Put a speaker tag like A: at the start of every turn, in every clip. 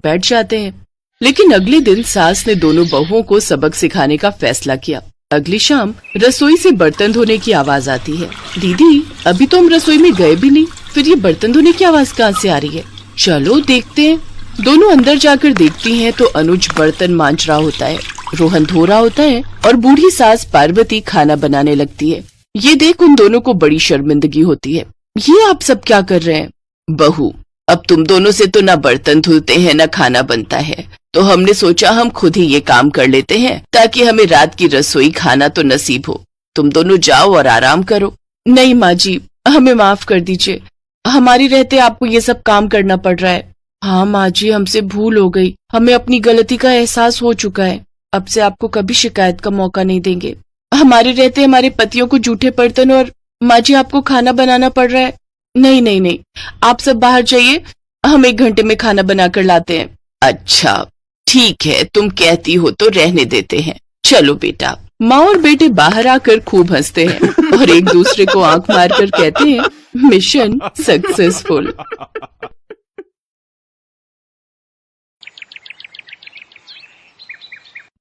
A: बैठ जाते हैं। लेकिन अगले दिन सास ने दोनों बहुओं को सबक सिखाने का फैसला किया। अगली शाम रसोई से बर्तन धोने की आवाज आती है। दीदी, अभी तो हम रसोई में गए भी नहीं, फिर ये बर्तन धोने की आवाज कहाँ से आ रही है? चलो देखते हैं। दोनों अंदर जाकर देखती हैं तो अनुज बर्तन मांज रहा होता है, रोहन धो रहा होता है और बूढ़ी सास पार्वती खाना बनाने लगती है। ये देख उन दोनों को बड़ी शर्मिंदगी होती है। ये आप सब क्या कर रहे हैं? बहू, अब तुम दोनों से तो ना बर्तन धुलते हैं ना खाना बनता है, तो हमने सोचा हम खुद ही ये काम कर लेते हैं ताकि हमें रात की रसोई खाना तो नसीब हो। तुम दोनों जाओ और आराम करो। नहीं माँ जी, हमें माफ कर दीजिए, हमारी रहते आपको ये सब काम करना पड़ रहा है। हाँ माँ जी, हमसे भूल हो गई, हमें अपनी गलती का एहसास हो चुका है। अब से आपको कभी शिकायत का मौका नहीं देंगे। हमारे रहते हमारे पतियों को जूठे बर्तन और माँ जी आपको खाना बनाना पड़ रहा है। नहीं नहीं नहीं, आप सब बाहर जाइए, हम 1 घंटे में खाना बनाकर लाते हैं। अच्छा ठीक है, तुम कहती हो तो रहने देते हैं। चलो बेटा। माँ और बेटे बाहर आकर खूब हंसते हैं और एक दूसरे को आंख मारकर कहते हैं, मिशन सक्सेसफुल।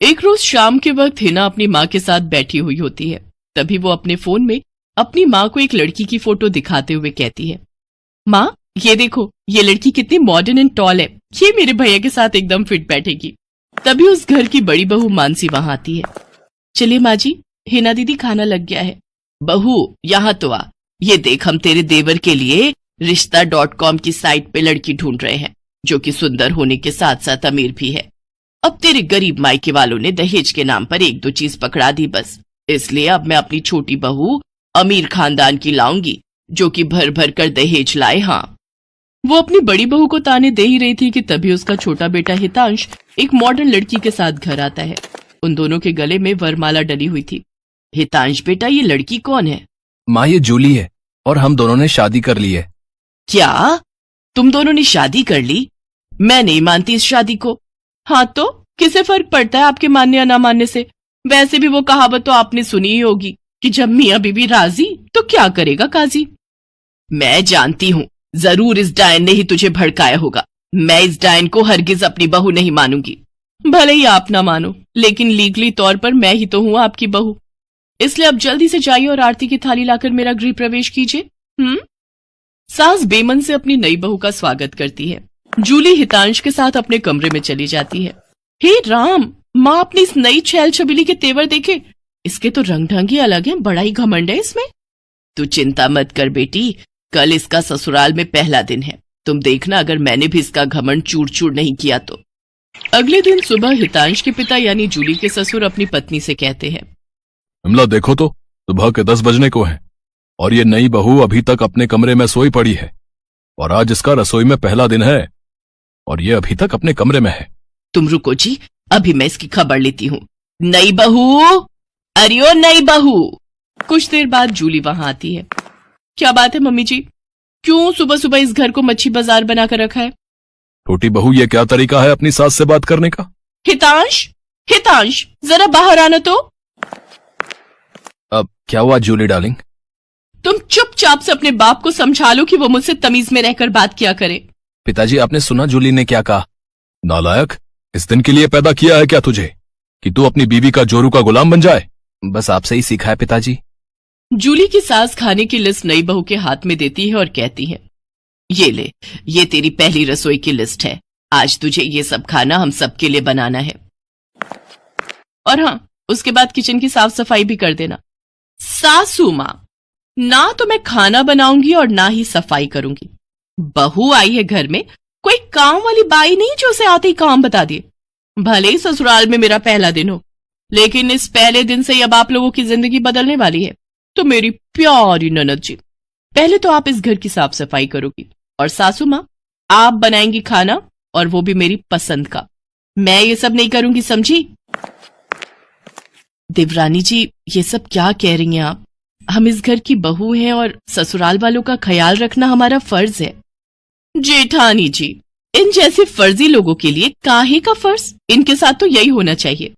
A: एक रोज शाम के वक्त हिना अपनी माँ के साथ बैठी हुई होती है। तभी वो अपने फोन में अपनी माँ को एक लड़की की फोटो दिखाते हुए कहती है, माँ ये देखो, ये लड़की कितनी मॉडर्न एंड टॉल है, ये मेरे भैया के साथ एकदम फिट बैठेगी। तभी उस घर की बड़ी बहू मानसी वहां आती है। चलिए माँ जी, हिना दीदी खाना लग गया है। बहू यहाँ तो आ, ये देख हम तेरे देवर के लिए रिश्ता.com की साइट पे लड़की ढूंढ रहे हैं, जो कि सुंदर होने के साथ साथ अमीर भी है। अब तेरे गरीब मायके वालों ने दहेज के नाम पर 1-2 चीज पकड़ा दी बस, इसलिए अब मैं अपनी छोटी बहू अमीर खानदान की लाऊंगी, जो कि भर भर कर दहेज लाए। हाँ, वो अपनी बड़ी बहू को ताने दे ही रही थी कि तभी उसका छोटा बेटा हितांश एक मॉडर्न लड़की के साथ घर आता है। उन दोनों के गले में वरमाला डली हुई थी। हितांश बेटा, ये लड़की कौन है?
B: माँ, ये जूली है और हम दोनों ने शादी कर ली है।
A: क्या? तुम दोनों ने शादी कर ली? मैं नहीं मानती इस शादी को। हाँ तो किसे फर्क पड़ता है आपके मानने या ना मानने से? वैसे भी वो कहावत तो आपने सुनी ही होगी कि जब मियाँ बीबी राजी तो क्या करेगा काजी। मैं जानती हूँ, जरूर इस डायन ने ही तुझे भड़काया होगा। मैं इस डायन को हरगिज अपनी बहू नहीं मानूंगी। भले ही आप ना मानो, लेकिन लीगली तौर पर मैं ही तो हूँ आपकी बहू। इसलिए अब जल्दी से जाइए और आरती की थाली लाकर मेरा गृह प्रवेश कीजिए। सास बेमन से अपनी नई बहू का स्वागत करती है। जूली हितांश के साथ अपने कमरे में चली जाती है। हे राम, माँ अपनी इस नई छैल छबीली के तेवर देखे, इसके तो रंग ढंग ही अलग है, बड़ा ही घमंड है इसमें। तू चिंता मत कर बेटी, कल इसका ससुराल में पहला दिन है, तुम देखना अगर मैंने भी इसका घमंड चूर चूर नहीं किया तो। अगले दिन सुबह हितांश के पिता यानी जूली के ससुर अपनी पत्नी से कहते हैं,
B: विमला देखो तो, सुबह के 10 बजने को है और ये नई बहू अभी तक अपने कमरे में सोई पड़ी है, और आज इसका रसोई में पहला दिन है और ये अभी तक अपने कमरे में है।
A: तुम रुको जी, अभी मैं इसकी खबर लेती हूँ। नई बहू, अरे ओ नई बहू। कुछ देर बाद जूली वहां आती है। क्या बात है मम्मी जी, क्यों सुबह सुबह इस घर को मच्छी बाजार बनाकर रखा है?
B: छोटी बहू, ये क्या तरीका है अपनी सास से बात करने का?
A: हितांश, हितांश जरा बाहर आना तो।
B: अब क्या हुआ जूली डार्लिंग?
A: तुम चुपचाप से अपने बाप को समझा लो कि वो मुझसे तमीज में रहकर बात किया करे।
B: पिताजी, आपने सुना जूली ने क्या कहा? नालायक, इस दिन के लिए पैदा किया है क्या तुझे कि तू अपनी बीवी का जोरू का गुलाम बन जाए? बस आपसे ही सीखा है पिताजी।
A: जूली की सास खाने की लिस्ट नई बहू के हाथ में देती है और कहती है, ये ले, ये तेरी पहली रसोई की लिस्ट है। आज तुझे ये सब खाना हम सबके लिए बनाना है, और हाँ, उसके बाद किचन की साफ सफाई भी कर देना। सासू माँ, ना तो मैं खाना बनाऊंगी और ना ही सफाई करूंगी। बहू आई है घर में, कोई काम वाली बाई नहीं जो उसे आते ही काम बता दिए। भले ही ससुराल में मेरा पहला दिन हो, लेकिन इस पहले दिन से अब आप लोगों की जिंदगी बदलने वाली है। तो मेरी प्यारी ननद जी, पहले तो आप इस घर की साफ सफाई करोगी, और सासू माँ आप बनाएंगी खाना, और वो भी मेरी पसंद का। मैं ये सब नहीं करूंगी, समझी? देवरानी जी, ये सब क्या कह रही हैं आप? हम इस घर की बहू हैं और ससुराल वालों का ख्याल रखना हमारा फर्ज है। जेठानी जी, इन जैसे फर्जी लोगों के लिए काहे का फर्ज? इनके साथ तो यही होना चाहिए।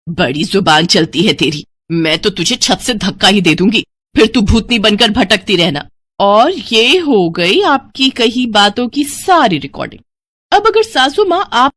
A: बड़ी जुबान चलती है तेरी, मैं तो तुझे छत से धक्का ही दे दूंगी, फिर तू भूतनी बनकर भटकती रहना। और ये हो गई आपकी कही बातों की सारी रिकॉर्डिंग। अब अगर सासू माँ आप